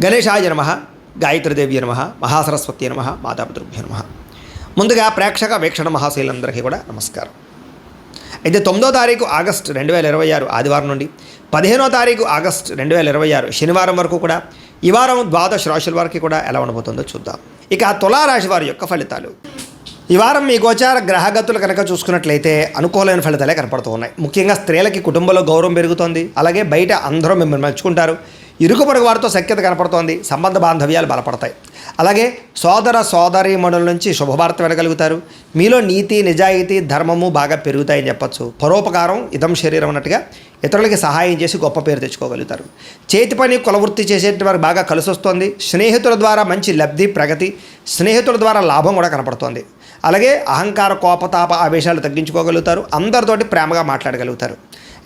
గణేశాయ నమః, గాయత్రీదేవి నమః, మహాసరస్వతి నమః, మాతాపితృభ్యో నమః. ముందుగా ప్రేక్షక వీక్షణ మహాశైలందరికీ కూడా నమస్కారం. అయితే 9వ తారీఖు ఆగస్టు 2026 ఆదివారం నుండి 15వ తారీఖు ఆగస్టు 2026 శనివారం వరకు కూడా ఈ వారం ద్వాదశ రాశుల వారికి కూడా ఎలా ఉండబోతుందో చూద్దాం. ఇక తులారాశి వారి యొక్క ఫలితాలు. ఈ వారం మీ గోచార గ్రహగతులు కనుక చూసుకున్నట్లయితే అనుకూలమైన ఫలితాలే కనపడుతూ ఉన్నాయి. ముఖ్యంగా స్త్రీలకి కుటుంబంలో గౌరవం పెరుగుతోంది. అలాగే బయట అందరూ మిమ్మల్ని మెచ్చుకుంటారు. ఇరుగు పొరుగు వారితో సఖ్యత కనపడుతోంది. సంబంధ బాంధవ్యాలు బలపడతాయి. అలాగే సోదర సోదరీమణుల నుంచి శుభవార్త వినగలుగుతారు. మీలో నీతి నిజాయితీ ధర్మము బాగా పెరుగుతాయని చెప్పచ్చు. పరోపకారం ఇదం శరీరం అన్నట్టుగా ఇతరులకి సహాయం చేసి గొప్ప పేరు తెచ్చుకోగలుగుతారు. చేతి పని కులవృత్తి చేసేటి వారికి బాగా కలిసి వస్తుంది. స్నేహితుల ద్వారా మంచి లబ్ధి ప్రగతి, స్నేహితుల ద్వారా లాభం కూడా కనపడుతోంది. అలాగే అహంకార కోపతాప ఆవేశాలు తగ్గించుకోగలుగుతారు. అందరితోటి ప్రేమగా మాట్లాడగలుగుతారు.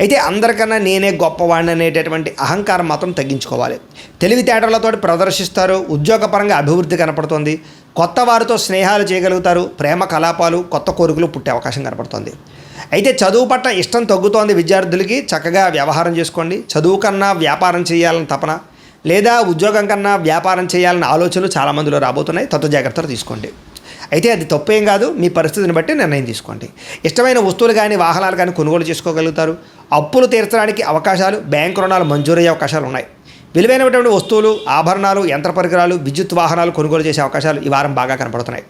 అయితే అందరికన్నా నేనే గొప్పవాడిని అనేటటువంటి అహంకారం మాత్రం తగ్గించుకోవాలి. తెలివితేటలతో ప్రదర్శిస్తారు. ఉద్యోగపరంగా అభివృద్ధి కనపడుతుంది. కొత్త వారితో స్నేహాలు చేయగలుగుతారు. ప్రేమ కలాపాలు కొత్త కోరికలు పుట్టే అవకాశం కనపడుతుంది. అయితే చదువు పట్ల ఇష్టం తగ్గుతోంది. విద్యార్థులకి చక్కగా వ్యవహారం చేసుకోండి. చదువు కన్నా వ్యాపారం చేయాలని తపన లేదా ఉద్యోగం కన్నా వ్యాపారం చేయాలన్న ఆలోచనలు చాలామందిలో రాబోతున్నాయి. తత్వ జాగ్రత్తలు తీసుకోండి. అయితే అది తప్పేం కాదు. మీ పరిస్థితిని బట్టి నిర్ణయం తీసుకోండి. ఇష్టమైన వస్తువులు కానీ వాహనాలు కానీ కొనుగోలు చేసుకోగలుగుతారు. అప్పులు తీర్చడానికి అవకాశాలు, బ్యాంకు రుణాలు మంజూరయ్యే అవకాశాలు ఉన్నాయి. విలువైనటువంటి వస్తువులు, ఆభరణాలు, యంత్ర పరికరాలు, విద్యుత్ వాహనాలు కొనుగోలు చేసే అవకాశాలు ఈ వారం బాగా కనపడుతున్నాయి.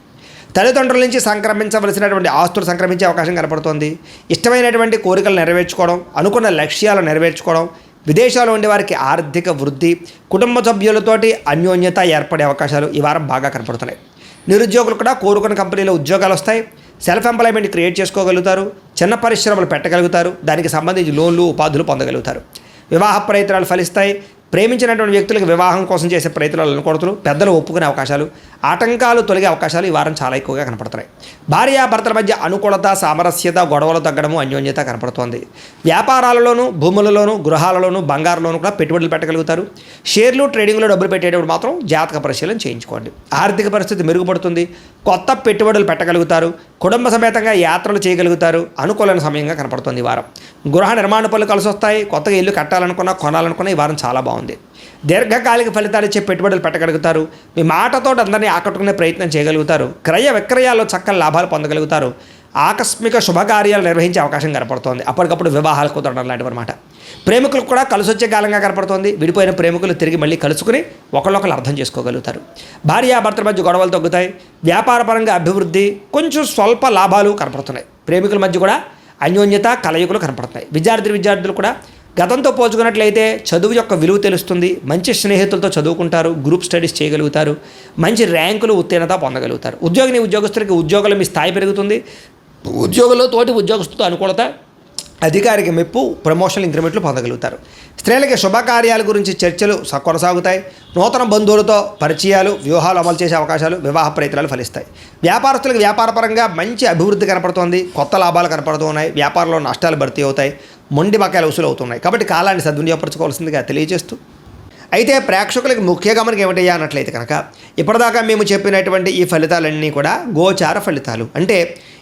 తల్లిదండ్రుల నుంచి సంక్రమించవలసినటువంటి ఆస్తులు సంక్రమించే అవకాశం కనపడుతోంది. ఇష్టమైనటువంటి కోరికలు నెరవేర్చుకోవడం, అనుకున్న లక్ష్యాలు నెరవేర్చుకోవడం, విదేశాల్లో ఉండే వారికి ఆర్థిక వృద్ధి, కుటుంబ సభ్యులతోటి అన్యోన్యత ఏర్పడే అవకాశాలు ఈ వారం బాగా కనపడుతున్నాయి. నిరుద్యోగులు కూడా కోరుకున్న కంపెనీలో ఉద్యోగాలు వస్తాయి. సెల్ఫ్ ఎంప్లాయ్మెంట్ క్రియేట్ చేసుకోగలుగుతారు. చిన్న పరిశ్రమలు పెట్టగలుగుతారు. దానికి సంబంధించి లోన్లు ఉపాధులు పొందగలుగుతారు. వివాహ ప్రయత్నాలు ఫలిస్తాయి. ప్రేమించినటువంటి వ్యక్తులకు వివాహం కోసం చేసే ప్రయత్నాలు అనుకోవడం, పెద్దలు ఒప్పుకునే అవకాశాలు, ఆటంకాలు తొలగే అవకాశాలు ఈ వారం చాలా ఎక్కువగా కనపడుతున్నాయి. భార్యాభర్తల మధ్య అనుకూలత, సామరస్యత, గొడవలు తగ్గడము, అన్యోన్యత కనపడుతోంది. వ్యాపారాలలోనూ, భూములలోనూ, గృహాలలోనూ, బంగారులోనూ కూడా పెట్టుబడులు పెట్టగలుగుతారు. షేర్లు ట్రేడింగ్లో డబ్బులు పెట్టేటప్పుడు మాత్రం జాతక పరిశీలన చేయించుకోండి. ఆర్థిక పరిస్థితి మెరుగుపడుతుంది. కొత్త పెట్టుబడులు పెట్టగలుగుతారు. కుటుంబ సమేతంగా యాత్రలు చేయగలుగుతారు. అనుకూలమైన సమయంగా కనపడుతుంది ఈ వారం. గృహ నిర్మాణ పనులు కలిసి వస్తాయి. కొత్తగా ఇల్లు కట్టాలనుకున్నా, కొనాలనుకున్నా ఈ వారం చాలా బాగుంది. దీర్ఘకాలిక ఫలితాలు ఇచ్చే పెట్టుబడులు పెట్టగలుగుతారు. మీ మాటతో అందరినీ ఆకట్టుకునే ప్రయత్నం చేయగలుగుతారు. క్రయ విక్రయాల్లో చక్కని లాభాలు పొందగలుగుతారు. ఆకస్మిక శుభకార్యాలు నిర్వహించే అవకాశం కనపడుతోంది. అప్పటికప్పుడు వివాహాలు కుదరడం లాంటివి అనమాట. ప్రేమికులకు కూడా కలిసి వచ్చే కాలంగా కనపడుతోంది. విడిపోయిన ప్రేమికులు తిరిగి మళ్ళీ కలుసుకుని ఒకళ్ళొకరు అర్థం చేసుకోగలుగుతారు. భార్యాభర్తల మధ్య గొడవలు తగ్గుతాయి. వ్యాపారపరంగా అభివృద్ధి, కొంచెం స్వల్ప లాభాలు కనపడుతున్నాయి. ప్రేమికుల మధ్య కూడా అన్యోన్యత కలయికలు కనపడుతున్నాయి. విద్యార్థులు కూడా గతంతో పోల్చుకున్నట్లయితే చదువు యొక్క విలువ తెలుస్తుంది. మంచి స్నేహితులతో చదువుకుంటారు. గ్రూప్ స్టడీస్ చేయగలుగుతారు. మంచి ర్యాంకులు, ఉత్తీర్ణత పొందగలుగుతారు. ఉద్యోగులకి ఉద్యోగులు మీ స్థాయి పెరుగుతుంది. ఉద్యోగుల్లో తోటి ఉద్యోగస్తులతో అనుకూలత, అధికారికి మెప్పు, ప్రమోషన్ ఇంక్రిమెంట్లు పొందగలుగుతారు. స్త్రీలకి శుభకార్యాల గురించి చర్చలు కొనసాగుతాయి. నూతన బంధువులతో పరిచయాలు, వ్యూహాలు అమలు చేసే అవకాశాలు, వివాహ ప్రయత్నాలు ఫలిస్తాయి. వ్యాపారస్తులకు వ్యాపారపరంగా మంచి అభివృద్ధి కనపడుతోంది. కొత్త లాభాలు కనపడుతున్నాయి. వ్యాపారంలో నష్టాలు భర్తీ అవుతాయి. మొండి బకాయిలు వసూలు అవుతున్నాయి. కాబట్టి కాలాన్ని సద్వినియోగపరచుకోవాల్సిందిగా తెలియజేస్తూ, అయితే ప్రేక్షకులకు ముఖ్య గమనిక ఏమిటయ్యా అన్నట్లయితే కనుక ఇప్పటిదాకా మేము చెప్పినటువంటి ఈ ఫలితాలన్నీ కూడా గోచార ఫలితాలు. అంటే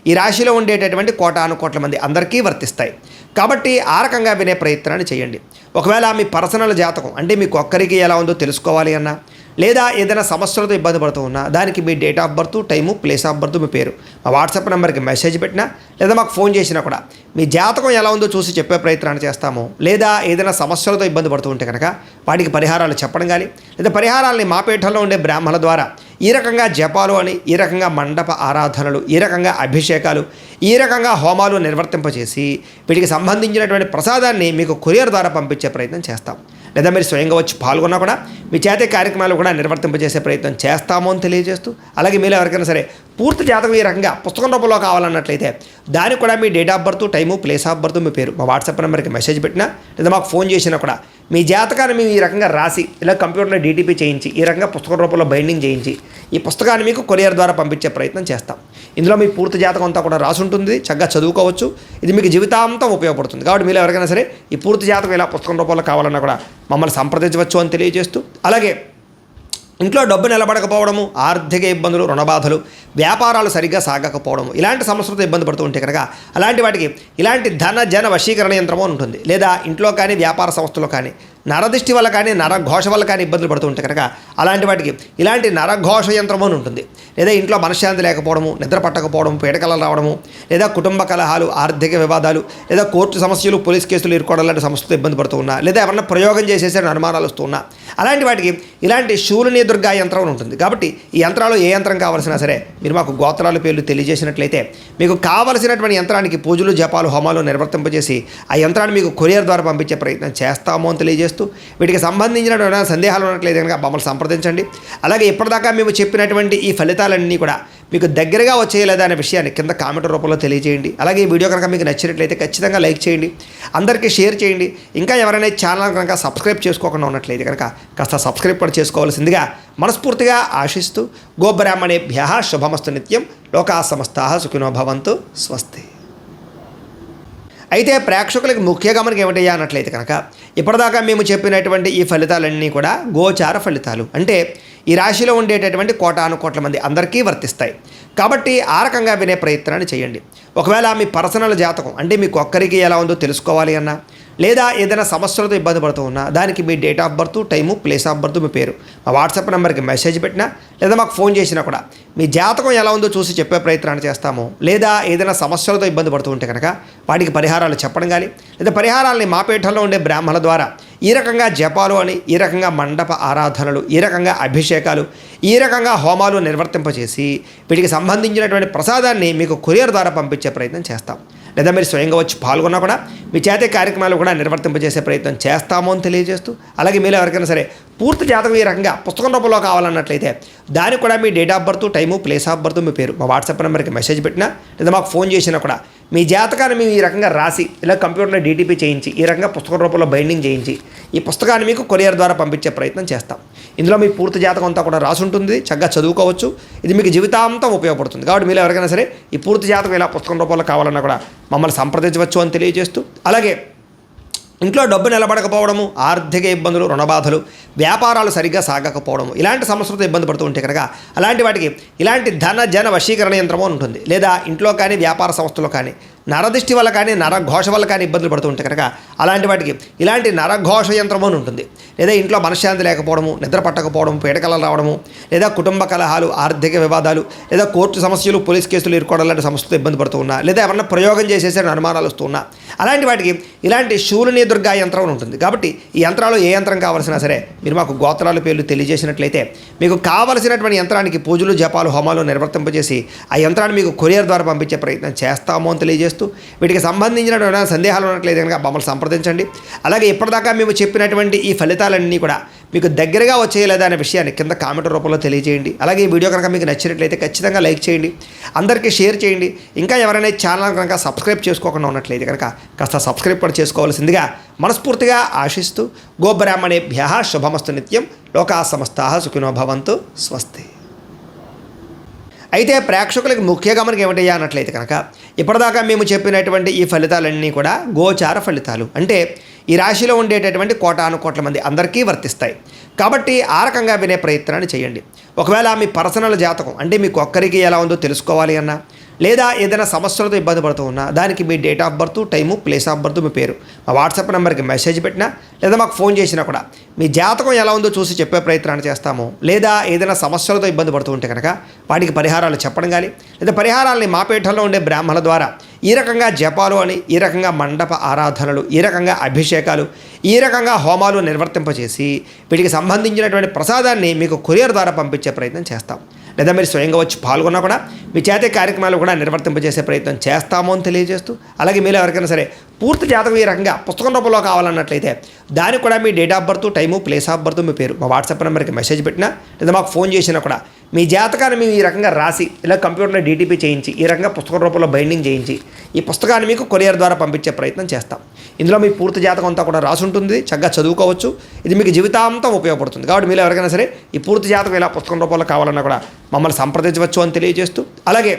ఈ రాశిలో ఉండేటటువంటి కోటానుకోట్ల మంది అందరికీ వర్తిస్తాయి. కాబట్టి ఆ రకంగా వినే ప్రయత్నాన్ని చేయండి. ఒకవేళ మీ పర్సనల్ జాతకం అంటే మీకు ఒక్కరికి ఎలా ఉందో తెలుసుకోవాలి అన్నా, లేదా ఏదైనా సమస్యలతో ఇబ్బంది పడుతూ ఉన్నా, దానికి మీ date of birth, time, place of birth, మీ పేరు మా వాట్సాప్ నెంబర్కి మెసేజ్ పెట్టినా లేదా మాకు ఫోన్ చేసినా కూడా మీ జాతకం ఎలా ఉందో చూసి చెప్పే ప్రయత్నాన్ని చేస్తాము. లేదా ఏదైనా సమస్యలతో ఇబ్బంది పడుతూ ఉంటే కనుక వాటికి పరిహారాలు చెప్పడం కానీ, లేదా పరిహారాలని మా పీఠంలో ఉండే బ్రాహ్మణుల ద్వారా ఈ రకంగా జపాలు అని, ఈ రకంగా మండప ఆరాధనలు, ఈ రకంగా అభిషేకాలు, ఈ రకంగా హోమాలు నిర్వర్తింపచేసి వీటికి సంబంధించినటువంటి ప్రసాదాన్ని మీకు కొరియర్ ద్వారా పంపించే ప్రయత్నం చేస్తాం. లేదా మీరు స్వయంగా వచ్చి పాల్గొన్నా కూడా మీ చేతే కార్యక్రమాలు కూడా నిర్వర్తింపజేసే ప్రయత్నం చేస్తాము అని తెలియజేస్తూ, అలాగే మీరు ఎవరికైనా సరే పూర్తి జాతకం ఈ రకంగా పుస్తకం రూపంలో కావాలన్నట్లయితే దానికి కూడా మీ date of birth, time, place of birth, మీ పేరు మా వాట్సాప్ నెంబర్కి మెసేజ్ పెట్టినా లేదా మాకు ఫోన్ చేసినా కూడా మీ జాతకాన్ని మేము ఈ రకంగా రాసి ఇలా కంప్యూటర్లో డీటీపీ చేయించి ఈ రకంగా పుస్తకం రూపంలో బైండింగ్ చేయించి ఈ పుస్తకాన్ని మీకు కొరియర్ ద్వారా పంపించే ప్రయత్నం చేస్తాం. ఇందులో మీ పూర్తి జాతకం అంతా కూడా రాసి ఉంటుంది. చక్కగా చదువుకోవచ్చు. ఇది మీకు జీవితాంతం ఉపయోగపడుతుంది. కాబట్టి మీరు ఎవరికైనా సరే ఈ పూర్తి జాతకం ఇలా పుస్తకం రూపంలో కావాలన్నా కూడా మమ్మల్ని సంప్రదించవచ్చు అని తెలియజేస్తూ, అలాగే ఇంట్లో డబ్బు నిలబడకపోవడము, ఆర్థిక ఇబ్బందులు, రుణబాధలు, వ్యాపారాలు సరిగ్గా సాగకపోవడము, ఇలాంటి సమస్యలతో ఇబ్బంది పడుతూ ఉంటే కనుక అలాంటి వాటికి ఇలాంటి ధన జన వశీకరణ యంత్రము ఉంటుంది. లేదా ఇంట్లో కానీ వ్యాపార సంస్థలో కానీ నరదిష్టి వల్ల కానీ నరఘోష వల్ల కానీ ఇబ్బందులు పడుతూ ఉంటే కనుక అలాంటి వాటికి ఇలాంటి నరఘోష యంత్రము అని ఉంటుంది. లేదా ఇంట్లో మనశ్శాంతి లేకపోవడము, నిద్ర పట్టకపోవడం, పీడకలలు రావడము, లేదా కుటుంబ కలహాలు, ఆర్థిక వివాదాలు, లేదా కోర్టు సమస్యలు, పోలీస్ కేసులు ఇరుకోవడం లాంటి సమస్యలతో ఇబ్బంది పడుతూ ఉన్నా, లేదా ఎవరన్నా ప్రయోగం చేసేసే అనుమానాలు వస్తూ ఉన్నా, అలాంటి వాటికి ఇలాంటి శూలిని దుర్గా యంత్రం అని ఉంటుంది. కాబట్టి ఈ యంత్రాలు ఏ యంత్రం కావాల్సినా సరే మీరు మాకు గోత్రాల పేర్లు తెలియజేసినట్లయితే మీకు కావలసినటువంటి యంత్రానికి పూజలు, జపాలు, హోమాలు నిర్వర్తింపజేసి ఆ యంత్రాన్ని మీకు కొరియర్ ద్వారా పంపించే ప్రయత్నం చేస్తాము అని తెలియజేస్తూ, వీటికి సంబంధించిన సందేహాలు ఉన్నట్లయితే కనుక మమ్మల్ని సంప్రదించండి. అలాగే ఇప్పటిదాకా మేము చెప్పినటువంటి ఈ ఫలితాలన్నీ కూడా మీకు దగ్గరగా వచ్చేయలేదా అనే విషయాన్ని కింద కామెంట్ రూపంలో తెలియజేయండి. అలాగే ఈ వీడియో కనుక మీకు నచ్చినట్లయితే ఖచ్చితంగా లైక్ చేయండి, అందరికీ షేర్ చేయండి. ఇంకా ఎవరైనా ఛానల్ కనుక సబ్స్క్రైబ్ చేసుకోకుండా ఉన్నట్లయితే కనుక కాస్త సబ్స్క్రైబ్ కూడా చేసుకోవాల్సిందిగా మనస్ఫూర్తిగా ఆశిస్తూ, గోబ్రాహ్మణేభ్యః శుభమస్తు నిత్యం, లోకాః సమస్తాః సుఖినో భవంతు, స్వస్తి. అయితే ప్రేక్షకులకు ముఖ్య గమనిక ఏమిటయ్యా అన్నట్లయితే కనుక ఇప్పటిదాకా మేము చెప్పినటువంటి ఈ ఫలితాలన్నీ కూడా గోచార ఫలితాలు, అంటే ఈ రాశిలో ఉండేటటువంటి కోటాను కోట్ల మంది అందరికీ వర్తిస్తాయి. కాబట్టి ఆ రకంగా వినే ప్రయత్నాన్ని చేయండి. ఒకవేళ మీ పర్సనల్ జాతకం అంటే మీకు ఒక్కరికి ఎలా ఉందో తెలుసుకోవాలి అన్నా, లేదా ఏదైనా సమస్యలతో ఇబ్బంది పడుతూ ఉన్నా, దానికి మీ date of birth, time, place of birth, మీ పేరు మా వాట్సాప్ నెంబర్కి మెసేజ్ పెట్టినా, లేదా మాకు ఫోన్ చేసినా కూడా మీ జాతకం ఎలా ఉందో చూసి చెప్పే ప్రయత్నాన్ని చేస్తాము. లేదా ఏదైనా సమస్యలతో ఇబ్బంది పడుతూ ఉంటే కనుక వాటికి పరిహారాలు చెప్పడం కానీ, లేదా పరిహారాలని మా పీఠంలో ఉండే బ్రాహ్మణుల ద్వారా ఈ రకంగా జపాలు అని, ఈ రకంగా మండప ఆరాధనలు, ఈ రకంగా అభిషేకాలు, ఈ రకంగా హోమాలు నిర్వర్తింపచేసి వీటికి సంబంధించినటువంటి ప్రసాదాన్ని మీకు కొరియర్ ద్వారా పంపించే ప్రయత్నం చేస్తాం. లేదా మీరు స్వయంగా వచ్చి పాల్గొన్నా కూడా మీ చేతే కార్యక్రమాలు కూడా నిర్వర్తింపజేసే ప్రయత్నం చేస్తాము అని తెలియజేస్తూ, అలాగే మీరు ఎవరికైనా సరే పూర్తి జాతకం ఈ రకంగా పుస్తకం రూపంలో కావాలన్నట్లయితే దానికి కూడా మీ date of birth, time, place of birth, మీ పేరు మా వాట్సాప్ నెంబర్కి మెసేజ్ పెట్టినా, లేదా మాకు ఫోన్ చేసినా కూడా మీ జాతకాన్ని మేము ఈ రకంగా రాసి ఇలా కంప్యూటర్లో డీటీపీ చేయించి ఈ రకంగా పుస్తకం రూపంలో బైండింగ్ చేయించి ఈ పుస్తకాన్ని మీకు కొరియర్ ద్వారా పంపించే ప్రయత్నం చేస్తాం. ఇందులో మీ పూర్తి జాతకం అంతా కూడా రాసి ఉంటుంది, చక్కగా చదువుకోవచ్చు. ఇది మీకు జీవితాంతం ఉపయోగపడుతుంది. కాబట్టి మీరు ఎవరికైనా సరే ఈ పూర్తి జాతకం ఇలా పుస్తకం రూపంలో కావాలన్నా కూడా మమ్మల్ని సంప్రదించవచ్చు అని తెలియజేస్తూ, అలాగే ఇంట్లో డబ్బు నిలబడకపోవడము, ఆర్థిక ఇబ్బందులు, రుణబాధలు, వ్యాపారాలు సరిగ్గా సాగకపోవడము, ఇలాంటి సమస్యలతో ఇబ్బంది పడుతూ ఉంటే కనుక అలాంటి వాటికి ఇలాంటి ధన జన వశీకరణ యంత్రము ఉంటుంది. లేదా ఇంట్లో కానీ వ్యాపార సంస్థలో కానీ నరదిష్టి వల్ల కానీ నరఘోష వల్ల కానీ ఇబ్బందులు పడుతూ ఉంటే కనుక అలాంటి వాటికి ఇలాంటి నరఘోష యంత్రము అని ఉంటుంది. లేదా ఇంట్లో మనశ్శాంతి లేకపోవడము, నిద్ర పట్టకపోవడం, పీడకలలు రావడము, లేదా కుటుంబ కలహాలు, ఆర్థిక వివాదాలు, లేదా కోర్టు సమస్యలు, పోలీస్ కేసులు ఇరుకోవడం లాంటి సమస్యలతో ఇబ్బంది పడుతూ ఉన్నా, లేదా ఎవరన్నా ప్రయోగం చేసేసే అనుమానాలు వస్తూ ఉన్నా, అలాంటి వాటికి ఇలాంటి శూలిని దుర్గా యంత్రం అని ఉంటుంది. కాబట్టి ఈ యంత్రాలు ఏ యంత్రం కావాల్సినా సరే మీరు మాకు గోత్రాల పేర్లు తెలియజేసినట్లయితే మీకు కావలసినటువంటి యంత్రానికి పూజలు, జపాలు, హోమాలు నిర్వర్తింపజేసి ఆ యంత్రాన్ని మీకు కొరియర్ ద్వారా పంపించే ప్రయత్నం చేస్తాము అని తెలియజేస్తూ, వీటికి సంబంధించిన సందేహాలు ఉన్నట్లయితే కనుక మమ్మల్ని సంప్రదించండి. అలాగే ఇప్పటిదాకా మేము చెప్పినటువంటి ఈ ఫలితాలన్నీ కూడా మీకు దగ్గరగా వచ్చేయలేదా అనే విషయాన్ని కింద కామెంట్ రూపంలో తెలియజేయండి. అలాగే ఈ వీడియో కనుక మీకు నచ్చినట్లయితే ఖచ్చితంగా లైక్ చేయండి, అందరికీ షేర్ చేయండి. ఇంకా ఎవరైనా ఛానల్ కనుక సబ్స్క్రైబ్ చేసుకోకుండా ఉన్నట్లయితే కనుక కాస్త సబ్స్క్రైబ్ కూడా చేసుకోవాల్సిందిగా మనస్ఫూర్తిగా ఆశిస్తూ, గోబ్రాహ్మణేభ్యః శుభమస్తు నిత్యం, లోకాః సమస్తాః సుఖినో భవంతు, స్వస్తి. అయితే ప్రేక్షకులకు ముఖ్య గమనిక ఏమిటయ్యా అన్నట్లయితే కనుక ఇప్పటిదాకా మేము చెప్పినటువంటి ఈ ఫలితాలన్నీ కూడా గోచార ఫలితాలు, అంటే ఈ రాశిలో ఉండేటటువంటి కోటాను కోట్ల మంది అందరికీ వర్తిస్తాయి. కాబట్టి ఆ రకంగా వినే ప్రయత్నాన్ని చేయండి. ఒకవేళ మీ పర్సనల్ జాతకం అంటే మీకు ఒక్కరికి ఎలా ఉందో తెలుసుకోవాలి అన్నా, లేదా ఏదైనా సమస్యలతో ఇబ్బంది పడుతూ ఉన్నా, దానికి మీ date of birth, time, place of birth, మీ పేరు మా వాట్సాప్ నెంబర్కి మెసేజ్ పెట్టినా, లేదా మాకు ఫోన్ చేసినా కూడా మీ జాతకం ఎలా ఉందో చూసి చెప్పే ప్రయత్నాన్ని చేస్తాము. లేదా ఏదైనా సమస్యలతో ఇబ్బంది పడుతూ ఉంటే కనుక వాటికి పరిహారాలు చెప్పడం కానీ, లేదా పరిహారాలని మా పీఠంలో ఉండే బ్రాహ్మణుల ద్వారా ఈ రకంగా జపాలు అని, ఈ రకంగా మండప ఆరాధనలు, ఈ రకంగా అభిషేకాలు, ఈ రకంగా హోమాలు నిర్వర్తింపచేసి వీటికి సంబంధించినటువంటి ప్రసాదాన్ని మీకు కొరియర్ ద్వారా పంపించే ప్రయత్నం చేస్తాం. లేదా మీరు స్వయంగా వచ్చి పాల్గొన్నా కూడా మీ చేతే కార్యక్రమాలు కూడా నిర్వర్తింపజేసే ప్రయత్నం చేస్తాము అని తెలియజేస్తూ, అలాగే మీరు ఎవరికైనా సరే పూర్తి జాతకం ఈ రకంగా పుస్తకం రూపంలో కావాలన్నట్లయితే దానికి కూడా మీ date of birth, time, place of birth, మీ పేరు మా వాట్సాప్ నెంబర్కి మెసేజ్ పెట్టినా, లేదా మాకు ఫోన్ చేసినా కూడా మీ జాతకాన్ని మేము ఈ రకంగా రాసి ఇలా కంప్యూటర్లో డీటీపీ చేయించి ఈ రకంగా పుస్తకం రూపంలో బైండింగ్ చేయించి ఈ పుస్తకాన్ని మీకు కొరియర్ ద్వారా పంపించే ప్రయత్నం చేస్తాం. ఇందులో మీ పూర్తి జాతకం అంతా కూడా రాసి ఉంటుంది, చక్కగా చదువుకోవచ్చు. ఇది మీకు జీవితాంతం ఉపయోగపడుతుంది. కాబట్టి మీరు ఎవరికైనా సరే ఈ పూర్తి జాతకం ఇలా పుస్తకం రూపంలో కావాలన్నా కూడా మమ్మల్ని సంప్రదించవచ్చు అని తెలియజేస్తూ, అలాగే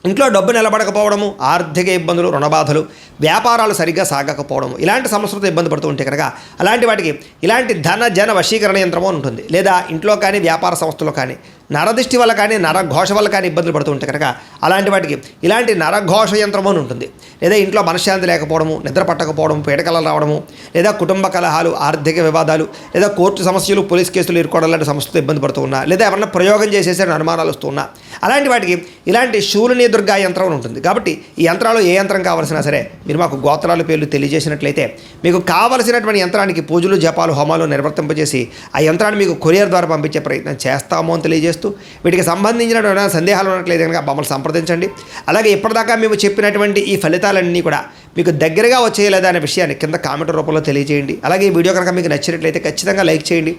ఇంట్లో డబ్బు నిలబడకపోవడము, ఆర్థిక ఇబ్బందులు, రుణబాధలు, వ్యాపారాలు సరిగ్గా సాగకపోవడము, ఇలాంటి సమస్యలతో ఇబ్బంది పడుతూ ఉంటే కనుక అలాంటి వాటికి ఇలాంటి ధన జన వశీకరణ యంత్రము ఉంటుంది. లేదా ఇంట్లో కానీ వ్యాపార సంస్థలో కానీ నరదిష్టి వల్ల కానీ నరఘోష వల్ల కానీ ఇబ్బందులు పడుతూ ఉంటాయి కనుక అలాంటి వాటికి ఇలాంటి నరఘోష యంత్రం అని ఉంటుంది. లేదా ఇంట్లో మనశ్శాంతి లేకపోవడము, నిద్ర పట్టకపోవడం, పీడకలలు రావడము, లేదా కుటుంబ కలహాలు, ఆర్థిక వివాదాలు, లేదా కోర్టు సమస్యలు, పోలీస్ కేసులు ఇరుకోవడం లాంటి సమస్యలతో ఇబ్బంది పడుతూ ఉన్నా, లేదా ఎవరన్నా ప్రయోగం చేసేసరికి అనుమానాలు వస్తూ ఉన్నా, అలాంటి వాటికి ఇలాంటి శూలిని దుర్గా యంత్రం అని ఉంటుంది. కాబట్టి ఈ యంత్రాలు ఏ యంత్రం కావాల్సినా సరే మీరు మాకు గోత్రాల పేర్లు తెలియజేసినట్లయితే మీకు కావలసినటువంటి యంత్రానికి పూజలు, జపాలు, హోమాలు నిర్వర్తింపజేసి ఆ యంత్రాన్ని మీకు కొరియర్ ద్వారా పంపించే ప్రయత్నం చేస్తాము అని తెలియజేస్తూ, వీటికి సంబంధించినటువంటి సందేహాలు ఉన్నట్లయితే కనుక మమ్మల్ని సంప్రదించండి. అలాగే ఇప్పటిదాకా మేము చెప్పినటువంటి ఈ ఫలితాలన్నీ కూడా మీకు దగ్గరగా వచ్చేయలేదా అనే విషయాన్ని కింద కామెంట్ రూపంలో తెలియజేయండి. అలాగే ఈ వీడియో కనుక మీకు నచ్చినట్లయితే ఖచ్చితంగా లైక్ చేయండి,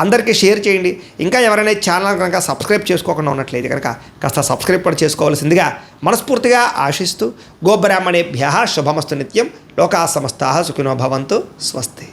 అందరికీ షేర్ చేయండి. ఇంకా ఎవరైనా ఛానల్ కనుక సబ్స్క్రైబ్ చేసుకోకుండా ఉన్నట్లయితే కనుక కాస్త సబ్స్క్రైబ్ కూడా చేసుకోవాల్సిందిగా మనస్ఫూర్తిగా ఆశిస్తూ, గోబ్రాహ్మణేభ్యః శుభమస్తు నిత్యం, లోకా సమస్తాః సుఖినో భవంతు, స్వస్తి.